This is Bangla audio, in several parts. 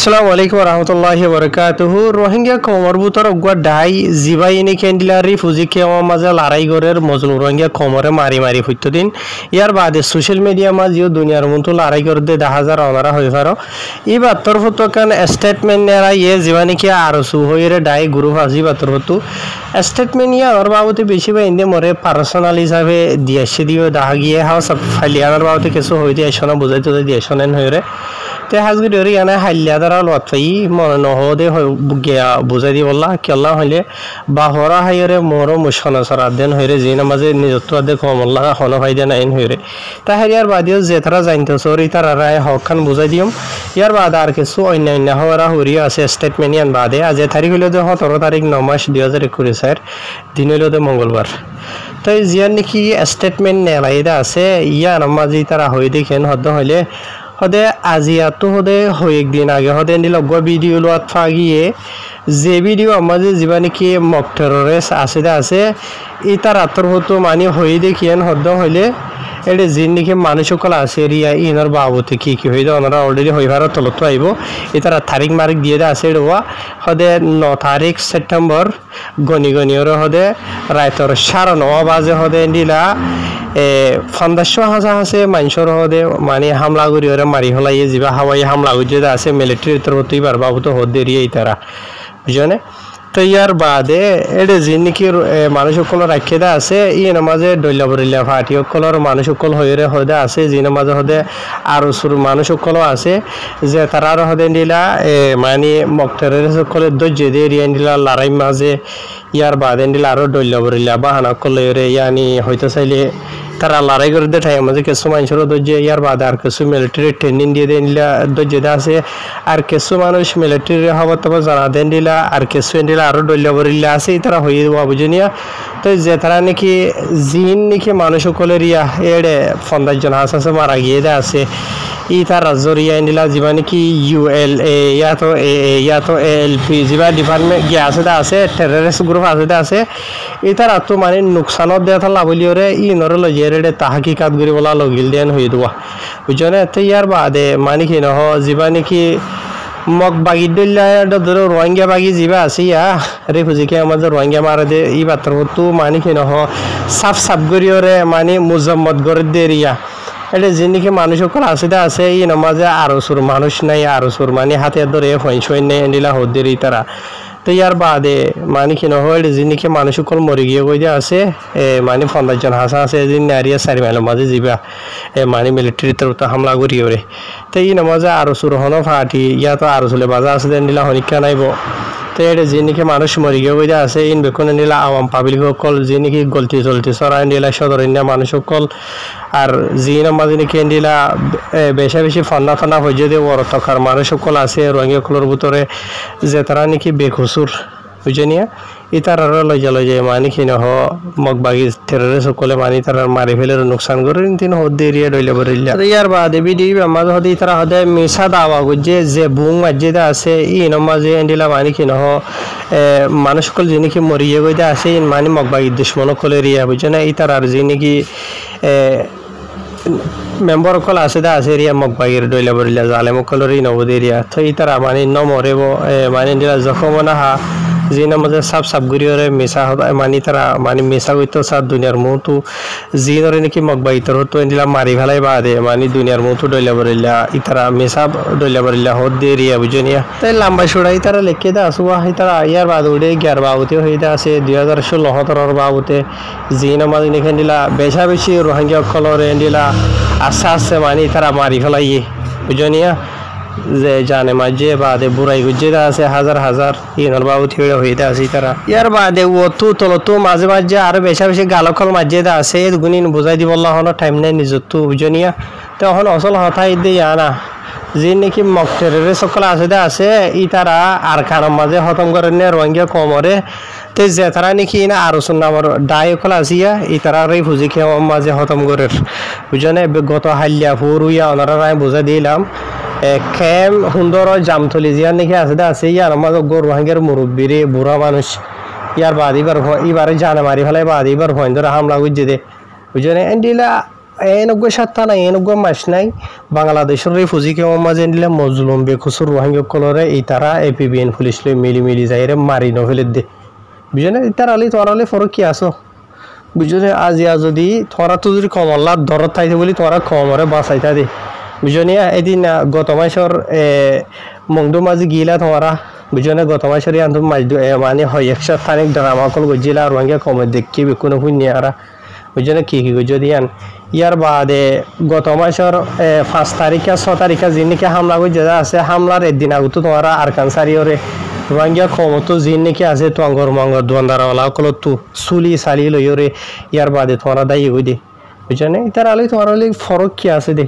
আসসালামু আলাইকুম রহমতুল্লাহি বরকাতুহু রোহিঙ্গা কমর বুতর অগুয়া ডাই জিবাইনি ক্যান্ডিলারি ফুজি কেওয়া মাজা লড়াই গরের মজলুম রোহিঙ্গা কমরে মারি মারি ফুটতো দিন ইয়ার বাদে সোশ্যাল মিডিয়া মাঝিও দুনিয়ার মতো লড়াই করে দে 10,000 অনারা হয়ে পারো ই বাত্তর ফটো কান স্টেটমেন্ট নেরা ইয়ে জিবানি কে আরো সু হইরে ডাই গ্রুপ আজি বাত্তর ফটো স্টেটমেন্ট ইয়া আর বাবতে বেশি বা ইন্দে মরে পার্সোনাল হিসাবে দিয়েছে দিও দাহা গিয়ে হাও সব ফালিয়ার বাবতে কিছু হইতে আসনা বুঝাইতে দিয়েছ নেন হইরে তে হাজগুড়ি ওর ইয়ানা হাইলিয়া দ্বারা লতাই মনে নহদে গিয়া বুঝাই দি বললা কেল্লা হইলে বা হরা হাইরে মোরো মুশখানা সারা দেন হইরে যে নামাজে নিজত্ব দে কমল্লা হন ভাই দেন আইন হইরে তা হারিয়ার বাদিও যে তারা জানতে সরি তারা রায় হকখান বুঝাই দিম ইয়ার বাদ আর কিছু অন্যান্য হওয়ারা হরিয়া আছে স্টেটমেন্ট ইয়ান বাদে আজ তারিখ হইল যে 17 তারিখ 9 মাস 2021 দিন হইল যে মঙ্গলবার তাই জিয়ার নাকি স্টেটমেন্ট নেলাইদা আছে ইয়ার মাঝি তারা হই দেখেন হদ্দ হইলে হদে আজিয়া তো হদে হই একদিন আগে হদে নিল ভিডিও লোয়াত ফাগিয়ে যে ভিডিও আমাদের জীবা নাকি মক টেররিস্ট আছে ইতার আতর হতো মানে হই দেখিয়েন হদ্দ হইলে এটা যে নাকি মানুষ সকল আছে রিয়া ইনার বাবতে কি কি হইতে ওনারা অলরেডি হইবার তলত আইব এটার তারিখ মারিখ দিয়ে আছে এটা হদে 9 তারিখ সেপ্টেম্বর গনি গনিয়র হদে রাইতর 9:30 বাজে হদে দিলা 1500 আছে মানুষের হদে মানে হামলা করি ওরা মারি হলাই যাবা হাওয়াই হামলা করে আছে মিলিটারি তরফই বার বাবুতো হদে রিয়া ইতারা বুঝনে তো ইয়ার বাদে এটা যে নাকি মানুষ সকল রাখিয়ে দা আছে ই নামাজে ডইলা বরিলা ফাটি সকলের মানুষ সকল হইরে হদে আছে যে নামাজে হদে আরো সুর মানুষ সকল আছে যে তারার হদে দিলা মানে মক্তরের সকলে দজ্জ দিয়ে রিয়ান দিলা লড়াই মাঝে ইয়ার বাদে দিলা আরো ডইলা বরিলা বাহানা করলে ইয়ানি হইতে চাইলে তারা লড়াই করে দে ঠাই মাঝে কিছু মানুষের দজ্জ ইয়ার বাদে আর কিছু মিলিটারি ট্রেনিং দিয়ে দেন দিলা দজ্জ আছে আর কিছু মানুষ মিলিটারি হবার তবে জানা দেন দিলা আর কিছু দিলা আরো ডইলা বরিলা আছে তারা হয়ে যাওয়া বুঝিনিয়া তো যে তারা নাকি জিন নাকি মানুষ সকলের ইয়া এড়ে 50 জন আছে মারা গিয়ে দে আছে ই তার রাজ্যর ইয়া দিলা যিবা নাকি ULA ইয়া তো ALP যিবা ডিপার্টমেন্ট গিয়া আছে টেররিস্ট গ্রুপ আছে ই তার তো মানে নুকসানত দেয়া থালা বলিওরে ই নরে লজেরে তাহকিকাত করি বলা লগিল দেন হয়ে দেওয়া বুঝনে তো ইয়ার বাদে মানে কি নহ যিবা নাকি মগ বাগি দিল্লা ধরো রোহিঙ্গা বাগি যিবা আছে ইয়া রেফিউজিকে আমাদের রোহিঙ্গা মারা দে ই বাত্র তো মানে কি নহ সাফ করিওরে মানে মুজাম্মত করে দে রিয়া এটা যে নাকি মানুষ সকল আছে ই নামাজে আরো সুর মানুষ নাই আরো সুর মানে হাতে ধরে ফইন নেই দিলা হদ্দের তারা তো ইয়ার বাদে মানে কি নহয় যে নাকি মানুষ সকল মরি গিয়ে কই আছে মানে 15 জন আছে যে নারিয়া 4 মাইল মাঝে যাবা মানে মিলিটারি তরফ হামলা করি ওরে তো ই নামাজে আরো সুর হনো ফাটি ইয়া তো আরো চলে বাজা আছে দেন দিলা হনিকা নাইব তো এটা যে নাকি মানুষ মরি গিয়ে কই আছে ইন বেকন নিলা আওয়াম পাবলিক সকল যে নাকি গলতি সরাই নিলা সদরিনা মানুষ সকল আর যে নামাজে নাকি দিলা বেশি ফন্না হয়ে যদি বড় তকার মানুষ সকল আছে রোহিঙ্গা সকলের ভিতরে যে তারা নাকি বেকসুর বুঝনিয়া ইতার আর লই যায় মানে কি নহ মগবাগি টেররিস্ট সকলে মানে তারা মারি ফেলে নুকসান করে তিন হদ্দে এরিয়া ডইলে বরিল্লা ইয়ার বাদে ভিডিও আমাদের হদে তারা হদে মিশা দাওয়া গুজে যে বুং মসজিদে আছে ই নমাজে এন্ডিলা মানে কি নহ মানুষ সকল যে নাকি মরিয়ে গইতে আছে মানে মগবাগি দুশ্মন কলে এরিয়া বুঝনে ইতার আর যে নাকি মেম্বার সকল আছে এরিয়া মগবাগির ডইলা বরিল্লা জালেম সকলের ই নবদ এরিয়া তো ইতারা মানে নমরেব মানে দিলা জখম না হা যে নামাজে সাফ করিওরে মিশা মানে তারা মানে মিশা হইতো সার দুনিয়ার মতো জিনরে নাকি মগবাই তোর তো এন্ডিলা মারি ফেলাই বাদে মানে দুনিয়ার মতো ডইলা বরিল্লা ইতারা মিশা ডইলা বরিল্লা হদ দিয়ে রিয়া বুঝনিয়া তাই লম্বা ছড়াই তারা লেখে দা আসুয়া তারা ইয়ার বাদ উড়ে 11 বাবুতে হইতে আছে 2016 বাবুতে যে নামাজ নাকি এন্ডিলা বেশি রোহিঙ্গা কলর এন্ডিলা আস্তে মানে তারা মারি ফেলাই বুঝনিয়া যে জানে মাঝে বাদে বুড়াই গুজে আছে হাজার ইনর বাবু থিড়ে হইতে আছে তারা ইয়ার বাদে ওতু তলতু মাঝে আর বেশি গালকল মাঝে আছে গুনিন বুঝাই দিব হলো টাইম নাই নিজত বুঝনিয়া তখন অসল হতাই দিয়ে আনা যে নাকি মক টেররিস্ট সকল আছে ই তারা আর কারণ মাঝে খতম করে নে রোহিঙ্গা কমরে তো যে তারা নাকি না আরো নামর ডাই সকল আসিয়া ই তারা রেফিউজি খেয়ে মাঝে খতম করে বুঝনে গত হাল্লিয়া ফুরুইয়া ওনারা আমি বুঝাই দিলাম খেম সুন্দর জামথলি জিয়ার নাকি আছে ইয়ার মাঝে গরু হাঙ্গের মুরব্বীরে বুড়া মানুষ ইয়ার বাদ এবারে জানে মারি ফেলাই বাদ এবার ভয় ধরে হামলা গুজে দে বুঝলে এন্ডিলা এনগো সাতটা নাই এনগো মাস নাই বাংলাদেশের রিফিউজি কেউ মাঝে নিলে মজলুম বেকুসুর রোহিঙ্গা কলরে এই তারা এপিবিএন পুলিশ লই মিলি যায় রে মারি নফেলে দে বুঝলে ইতার আলি তোর আলি ফরক কি আসো বুঝলে আজিয়া যদি তোরা তো যদি কমলার দরদ থাইতে বলি তোরা কমরে বাঁচাইতা দে বুঝলি এদিন গত মাসের মংডু মাঝে গিলা তোমরা বুঝলে গত মাসের আন্ত মাছ মানে হয় একসাথে থানিক ড্রামা কল গজিলা রোহিঙ্গা কমে দেখি কোনো শুনি আর বুঝলে কি যদি আন ইয়ার বাদে গত মাসের 5 তারিখে 6 তারিখে যিনিকে হামলা করে যেটা আছে হামলার একদিন আগতো তোমরা আরকানসারিওরে রোহিঙ্গা কমতো যিন নাকি আছে তো আঙ্গর মঙ্গর দোয়ানদারওয়ালা কল তো সুলি সালি লইরে ইয়ার বাদে তোমরা দায়ী হই দে বুঝলে ইতার আলি তোমার আলি ফরক কি আছে দে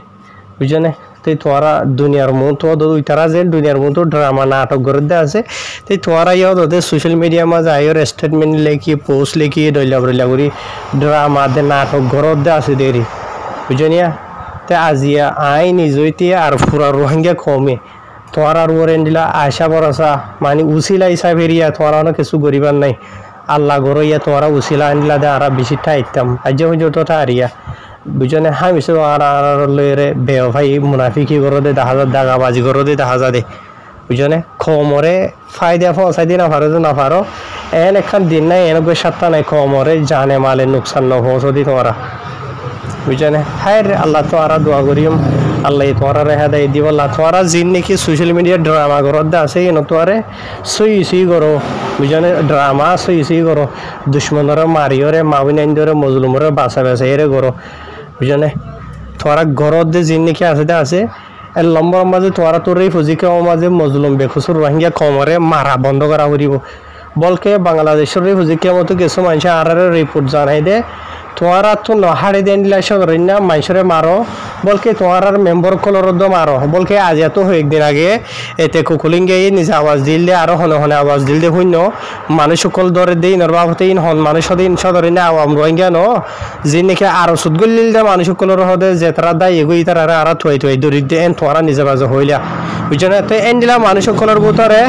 বুঝলে তো তোরা দুনিয়ার মতো তারা যে দুনিয়ার মতো ড্রামা নাটক করে দেওয়া আছে তো তোরা ইয়াও তোদের সোশ্যাল মিডিয়া মাঝে আইর স্টেটমেন্ট লেখি পোস্ট লেখি ডইলা করি ড্রামা দে নাটক ঘরত দেওয়া আছে দেরি বুঝলিয়া তে আজিয়া আই নিজইতে আর পুরা রোহিঙ্গা কমে তোর আর ওরেন দিলা আশা ভরসা মানে উচিলা হিসাব এরিয়া তোরা অনেক কিছু গরিবার নাই আল্লাহ গরো ইয়া তোরা উচিলা আনলা দে আর বেশি ঠাইতাম আজ পর্যন্ত আরিয়া বুঝনে হামিছে আর লইরে বেওভাই মুনাফিকি করে দে দেখা যায় দাগাবাজি করে দে দেখা যায় দে বুঝনে কমরে ফায়দা পৌঁছাই দি না পারো না পারো এন একখান দিন নাই এনগো সাতটা নাই কমরে জানে মালে নোকসান ন পৌঁছো দি তোমরা বুঝনে হায় আল্লাহ তো আর দোয়া করিম আল্লাহ তোমরা রেহা দেয় দিব আল্লাহ তোমরা জিন নাকি সোশ্যাল মিডিয়া ড্রামা করত দে আছে এন তোরে সই করো বুঝনে ড্রামা সই করো দুশ্মনরে মারিওরে মাউনাইন্দরে মজলুমরে বাঁচা এরে করো বুঝলে তোরা ঘরত যে জিন নাকি আছে এর লম্বর মাঝে তোরা তোর এই ফুজিকে মাঝে মজলুম বেখুসুর রোহিঙ্গা কমরে মারা বন্ধ করা করিব বলকে বাংলাদেশের এই ফুজিকে মতো কিছু মানুষ আর রিপোর্ট জানাই দে তোরা তো নহাড়ে দেন না মানুষরে মারো বলকে তোমার মেম্বর কলরদ মারো বলকে আজ এত একদিন আগে এতে কুকুলিং গিয়ে নিজে আওয়াজ দিল দে আরো হনে হনে আওয়াজ দিল দে শূন্য মানুষ সকল দরে দেই নরবাবতে ইন হন মানুষ দিন সদরে না আওয়াম রোহিঙ্গা ন যে নাকি আরো সুদগুল লিল দে মানুষ সকলের হদে যে তারা দায় এগুই তারা আর থুয়াই দরি দে এন তোরা নিজে বাজে হইলা বুঝছো তো এন দিলা মানুষ সকলের ভিতরে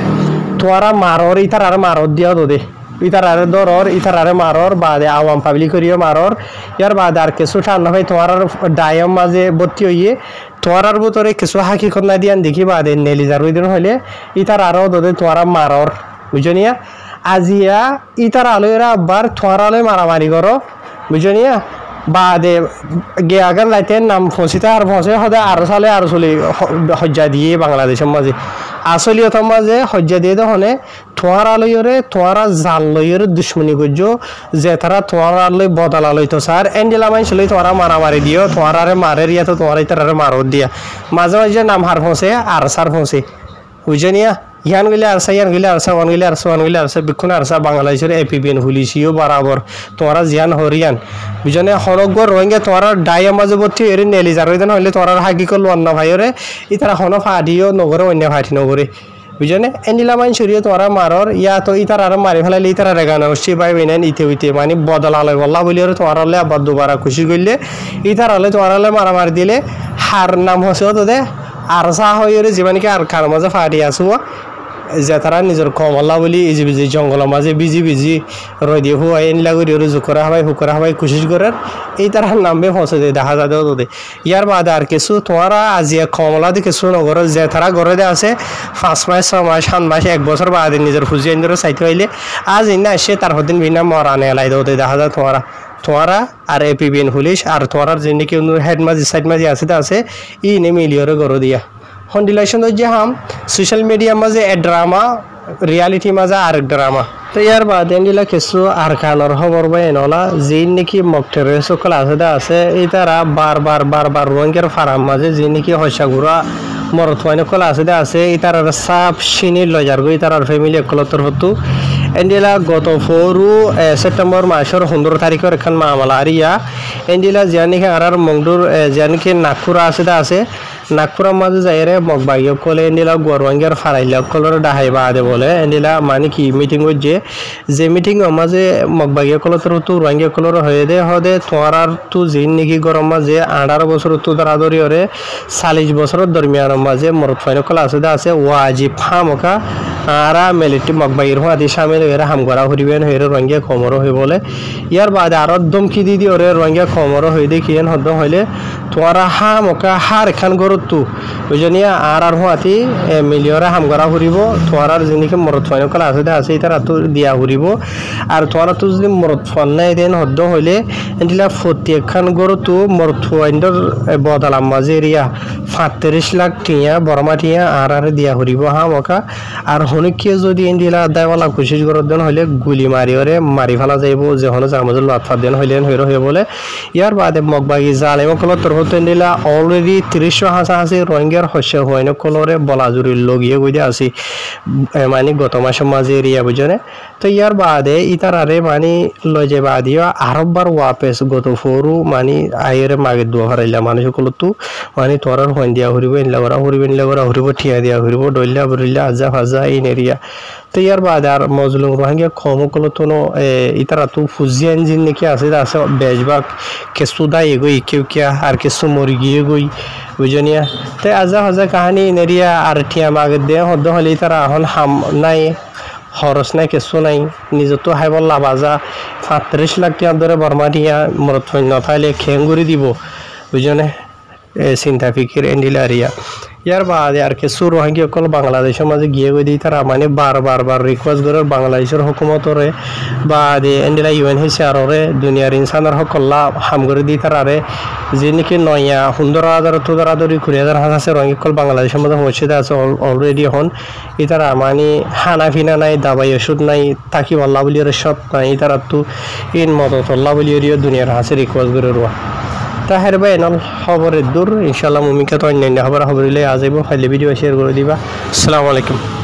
তোরা মারর ইতার আর মারর দিয়া দে ইতারারে দরর ইতারারে মারর বাদে আওয়াম পাবলিক করিও মারর ইয়ার বাদে আর কিছু ঠান্ডা হয় তোমার ডায়ম মাঝে ভর্তি হইয়ে তোমার ভিতরে কিছু হাকিকত না দিয়ান দেখি বাদে নেলিজার ওই দিন হইলে ইতার আরও দোদে তোমার মারর বুঝনিয়া আজিয়া ইতার আলোয়েরা আবার তোমার আলোয় মারামারি করো বুঝনিয়া বাদে গে আগার লাইতেন নাম ফসিতে আর ফসে সদায় আরো সালে আরো চলি হজ্জা দিয়ে বাংলাদেশের মাঝে আসলিয়তার মাঝে হজ্জা দিয়ে দহনে তোমার আলয়রে তোমার জাল লইয়ের দুশ্মনী করছ যে তারা তোমার আলোয় বদলা লইতো স্যার এন্ডেলা মাইন চলি তোমার মারামারি দিও তোমার আরে মারে রিয়া তো তোমার ইতারে মারত দিয়া মাঝে মাঝে নাম হার ফসে আর সার ফসে বুঝনিয়া ইয়ান গেলে আরসা ইয়ান গেলে আরসা ওয়ান গেলে আরসা ওয়ান গেলে আরসা বিক্ষণ আরসা বাংলাদেশের এপিবিএন পুলিশিও বরাবর তোমার জিয়ান হরিয়ান বুঝনে হনগর রোহিঙ্গা তোমার ডাইয়া মাঝে ভর্তি এর নেলি যার হইলে তোমার হাগি করলো অন্য ভাইরে ইতারা হন ফাডিও নগরে অন্য ফাটি নগরে বুঝনে এন্ডিলা মাইন সরিয়ে তোমার মারর ইয়া তো ইতার আর মারি ফেলাইলে ইতারা রেগানো হচ্ছে বাই বেনেন ইতে মানে বদলালয় বল্লা বলি তোমার হলে আবার দুবার খুশি করলে ইতার হলে তোমার হলে মারামারি দিলে হার নাম হসেও তো দে আর চা হয়ে যিমানকে আর খার মাঝে ফাটি আসো যে তারা নিজের কমলা বলি ইজি বিজি জঙ্গলের মাঝে বিজি রই দিয়ে হুয়াই এনলা করি জুকরা হবাই কোশিশ করার এই তারা নামবে ফসে দিয়ে দেখা যায় দে ইয়ার বাদে আর কিছু তোমারা আজিয়া কমলা দিয়ে কিছু নগর যে তারা ঘরে দিয়ে আছে 5 মাস 6 মাস 7 মাস 1 বছর বাদে নিজের ফুজি এনে চাইতে হইলে আজ ইনা এসে তার হদিন বিনা মরানে এলাই দে দেখা যায় তোমারা আর এপিবিএন পুলিশ আর তোমার যিনি কেউ হেড মাঝে সাইড মাঝে আছে ই নে মিলিয়রে গড় দিয়া হন্ডিলেশন যে হাম সোশ্যাল মিডিয়া মাঝে এ ড্রামা রিয়ালিটি মাঝে আর ড্রামা তো ইয়ার বাদে এন্ডিলা কিছু আর খানোর খবর বা এনলা যে নাকি মকটের সকল আছে এই তারা বারবার রোহিঙ্গার ফার্ম মাঝে যে নাকি হইসাগুড়া মরতওয়াইন কল আছে এই তার সাপ সিনির লজার গই তার ফ্যামিলি একলতর হতো এন্ডিলা গত 4 সেপ্টেম্বর মাসের 15 তারিখের এখন মামলা আর ইয়া এন্ডিলা জানিকে আর মংডুর জানিকে নাগপুরা আছে নাগপুরের মাঝে যাইরে মগবাগিও কলে এন্ডিলা গোরওয়াঙ্গের ফারাইলা কলর ডাহাই বাদে বলে এন্ডিলা মানে কি মিটিং হচ্ছে যে মিটিং মাঝে মগবাগিও কলতর তো রোহিঙ্গা কলর হয়ে দে হদে তোমার তো জিন নাকি গরম মাঝে 18 বছর তো দরাদরি হরে 40 বছরের দরমিয়ান মাঝে মরত ফাইন কল আছে ওয়াজিব ফামকা আরা মিলিটারি মগবাইর হওয়া দিয়ে সামিল হয়ে হাম করা হরিবেন হয়ে রঙিয়া কমরও হয়ে বলে ইয়ার বাদে আরো দমকি দি দিয়ে ওরে রঙিয়া কমরও হয়ে দিয়ে কিয়েন হদ্দ হইলে তোমারা হাম ওকা হার এখান গরতু বুঝনিয়া আর হওয়াতি মিলিয়রে হাম করা হরিব তোমার যিনিকে মরত ফাইনকল আছে ইতার তো দিয়া হরিব আর তোমার তো যদি মরত ফান নাই দেন হদ্দ হইলে এন্ডিলা ফতি এখান গরতু মরত ফাইন্ডর বদালাম মাঝে এরিয়া 35 লাখ টিয়া বর্মা টিয়া আর দিয়া হরিব হাম ওকা আর হনুকিয়ে যদি এন্ডিলা দায়ওয়ালা কোশিশ করত দেন হইলে গুলি মারিওরে মারি ফেলা যাইব যে হনো জামজল লাতফা দেন হইলেন হইর হয়ে বলে ইয়ার বাদে মগবাগি জালেম কল তরফত এন্ডিলা অলরেডি 300 হাসি রোহিঙ্গার হস্য হইন কলরে বলাজুরি লগিয়ে গইতে আসি মানে গত মাসে মাঝে এরিয়া বুঝনে তো ইয়ার বাদে ইতারারে মানে লয় যে বাদিও আরববার ওয়াপেস গত ফোরু মানে আইরে মাগে দোয়া হারাইলা মানুষ কল তো মানে তোরার হইন দিয়া হরিব ইনলা করা হরিব ঠিয়া দিয়া হরিব ডইলা বরিলা আজা ফাজা ইন এরিয়া তো ইয়ার বাদে আর মজলুম রোহিঙ্গা কম কল তো ইতারা তো ফুজিয়া ইঞ্জিন নাকি আছে বেশবাগ কেসু দাই গই কেউ কিয়া আর কেসু মরি গিয়ে গই বুঝনিয়া তো আজা ফাজা কাহানি ইন এরিয়া আর ঠিয়া মাগে দে হদ্দ হলে তারা এখন হাম নাই খরচ নাই কিছু নাই নিজে তো হাইবল লাভাজা 35 লাখ টাকা ধরে বর্মা টিয়া মরত নথাইলে খেঙ্গুরি দিব বুঝনে চিন্তা ফিকির এন্ডিলারিয়া ইয়ার বাদে আর কিছু রোহিঙ্গা অকল বাংলাদেশের মাঝে গিয়ে গই দিই তারা মানে বার রিকোয়েস্ট করে বাংলাদেশের হুকুমতরে বাদে এন্ডিলা UNHCR-রে দুনিয়ার ইনসানের সকল্লা হাম করে দিই তারারে যে নাকি নয়া 15,000 20,000 20,000 আছে রোহিঙ্গা অকল বাংলাদেশের মধ্যে মসজিদে আছে অলরেডি এখন ইতারা মানে খানা ফিনা নাই দাবাই ওষুধ নাই তাকি আল্লাহ বলি সৎ নাই তারা তো ইন মদত আল্লাহ বলি দুনিয়ার হাসে রিকোয়েস্ট করে রোয়া তাহের ভাই এনল খবরের দূর ইনশাল্লাহ মুমিকা তো অন্যান্য খবর হইলে আজ আইব ফাইলে ভিডিও শেয়ার করে দিবা আসসালামু আলাইকুম